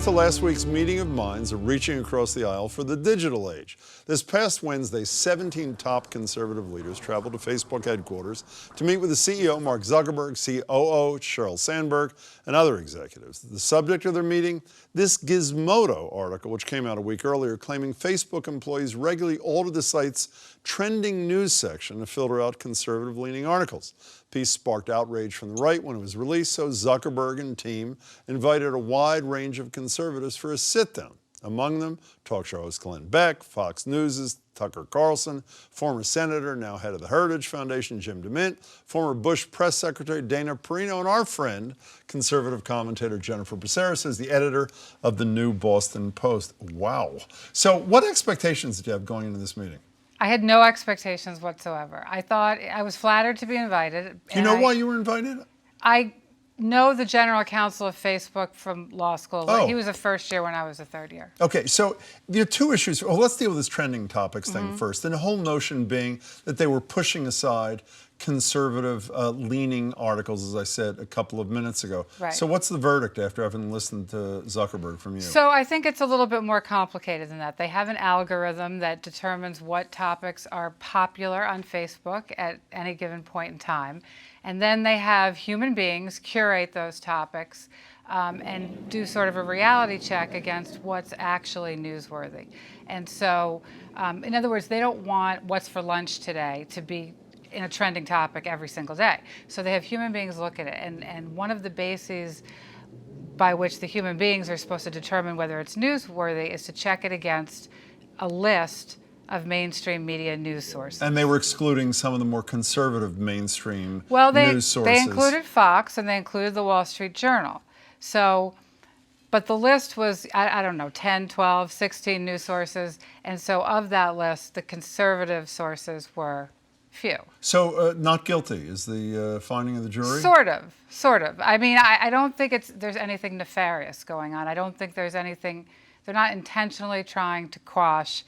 to last week's meeting of minds reaching across the aisle for the digital age. This past Wednesday, 17 top conservative leaders traveled to Facebook headquarters to meet with the CEO, Mark Zuckerberg, COO, Sheryl Sandberg, and other executives. The subject of their meeting, this Gizmodo article, which came out a week earlier, claiming Facebook employees regularly alter the site's trending news section to filter out conservative-leaning articles. The piece sparked outrage from the right when it was released, so Zuckerberg and team invited a wide range of conservatives for a sit-down. Among them, talk show host Glenn Beck, Fox News' Tucker Carlson, former senator, now head of the Heritage Foundation, Jim DeMint, former Bush press secretary Dana Perino, and our friend, conservative commentator Jennifer Becerra, is the editor of the New Boston Post. Wow. So what expectations did you have going into this meeting? I had no expectations whatsoever. I was flattered to be invited. Do you know why you were invited? I know the general counsel of Facebook from law school. Oh. He was a first year when I was a third year. Okay, so there are two issues. Well, let's deal with this trending topics thing first. And the whole notion being that they were pushing aside conservative leaning articles, as I said a couple of minutes ago. Right. So what's the verdict after having listened to Zuckerberg from you? So I think it's a little bit more complicated than that. They have an algorithm that determines what topics are popular on Facebook at any given point in time. And then they have human beings curate those topics and do sort of a reality check against what's actually newsworthy. And so, in other words, they don't want what's for lunch today to be in a trending topic every single day. So they have human beings look at it. And one of the bases by which the human beings are supposed to determine whether it's newsworthy is to check it against a list of mainstream media news sources. And they were excluding some of the more conservative mainstream They news sources. included Fox and they included the Wall Street Journal. So, but the list was, I don't know, 10, 12, 16 news sources. And so of that list, the conservative sources were few. So not guilty is the finding of the jury? Sort of. I mean, I don't think there's anything nefarious going on. I don't think there's anything, they're not intentionally trying to quash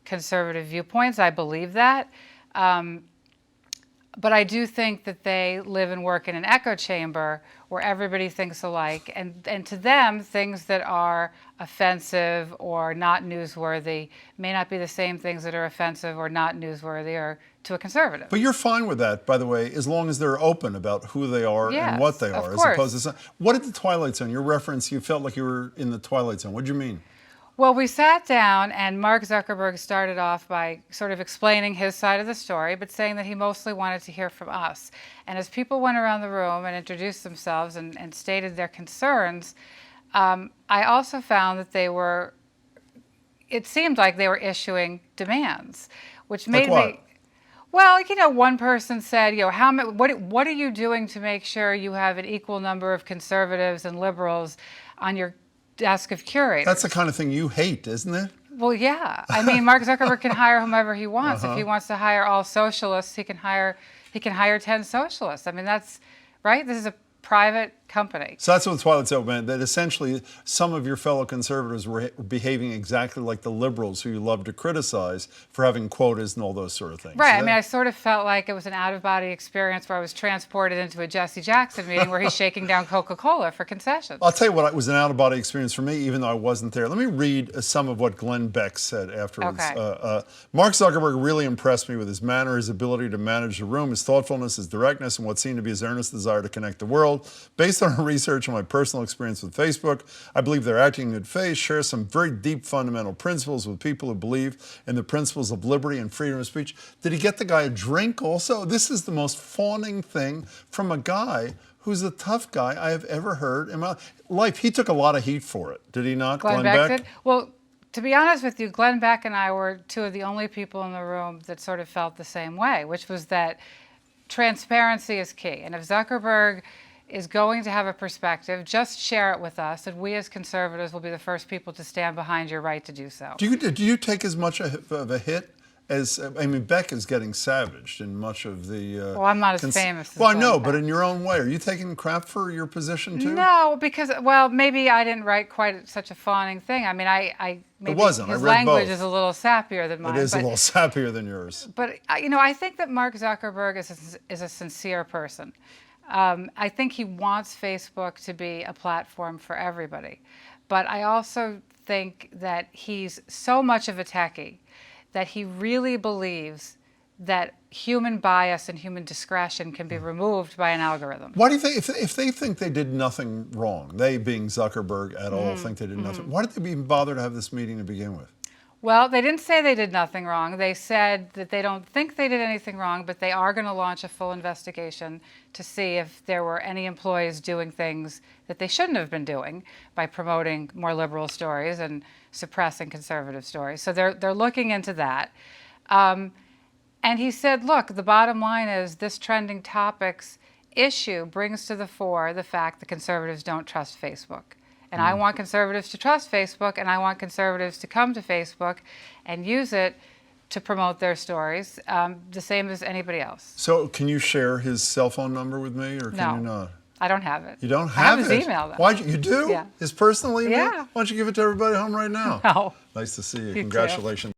conservative viewpoints. I believe that. But I do think that they live and work in an echo chamber where everybody thinks alike. And to them, things that are offensive or not newsworthy may not be the same things that are offensive or not newsworthy or to a conservative. But you're fine with that, by the way, as long as they're open about who they are and what they are, as opposed to... What did the Twilight Zone, your reference, you felt like you were in the Twilight Zone. What did you mean? Well, we sat down and Mark Zuckerberg started off by sort of explaining his side of the story, but saying that he mostly wanted to hear from us. And as people went around the room and introduced themselves and stated their concerns, I also found that it seemed like they were issuing demands, which made me... Well, one person said, what are you doing to make sure you have an equal number of conservatives and liberals on your desk of curators? That's the kind of thing you hate, isn't it? Well, yeah. I mean, Mark Zuckerberg can hire whomever he wants. If he wants to hire all socialists, he can hire 10 socialists. I mean, that's right. This is a private company. So that's what the Twilight Zone meant, that essentially some of your fellow conservatives were behaving exactly like the liberals who you love to criticize for having quotas and all those sort of things. Right. I mean, I sort of felt like it was an out-of-body experience where I was transported into a Jesse Jackson meeting where he's shaking down Coca-Cola for concessions. I'll tell you what, it was an out-of-body experience for me, even though I wasn't there. Let me read some of what Glenn Beck said afterwards. Okay. Mark Zuckerberg really impressed me with his manner, his ability to manage the room, his thoughtfulness, his directness, and what seemed to be his earnest desire to connect the world. Based on research and my personal experience with Facebook, I believe they're acting in good faith, share some very deep fundamental principles with people who believe in the principles of liberty and freedom of speech. Did he get the guy a drink also? This is the most fawning thing from a guy who's the tough guy I have ever heard in my life. He took a lot of heat for it, did he not, Glenn Beck? Did? Well, to be honest with you, Glenn Beck and I were two of the only people in the room that sort of felt the same way, which was that transparency is key. And if Zuckerberg is going to have a perspective, just share it with us, and we as conservatives will be the first people to stand behind your right to do so. Do you take as much of a hit as, I mean, Beck is getting savaged in much of the... well, I'm not as famous as Well, I know, Beck. But in your own way. Are you taking crap for your position, too? No, because, well, maybe I didn't write quite such a fawning thing. I mean, maybe it wasn't. his I read language both. is a little sappier than mine. It is a little sappier than yours. But, I think that Mark Zuckerberg is a sincere person. I think he wants Facebook to be a platform for everybody. But I also think that he's so much of a techie that he really believes that human bias and human discretion can be removed by an algorithm. Why do you think, if they think they did nothing wrong, they being Zuckerberg et al. Think they did nothing, why did they even bother to have this meeting to begin with? Well, they didn't say they did nothing wrong. They said that they don't think they did anything wrong, but they are going to launch a full investigation to see if there were any employees doing things that they shouldn't have been doing by promoting more liberal stories and suppressing conservative stories. So they're looking into that. And he said, look, the bottom line is this trending topics issue brings to the fore the fact that conservatives don't trust Facebook. And I want conservatives to trust Facebook, and I want conservatives to come to Facebook and use it to promote their stories, the same as anybody else. So can you share his cell phone number with me, or can you not? I don't have it. You don't have it? I have his email, though. Why'd you do? Yeah. His personal email? Yeah. Why don't you give it to everybody home right now? No. Nice to see you. You too. Congratulations.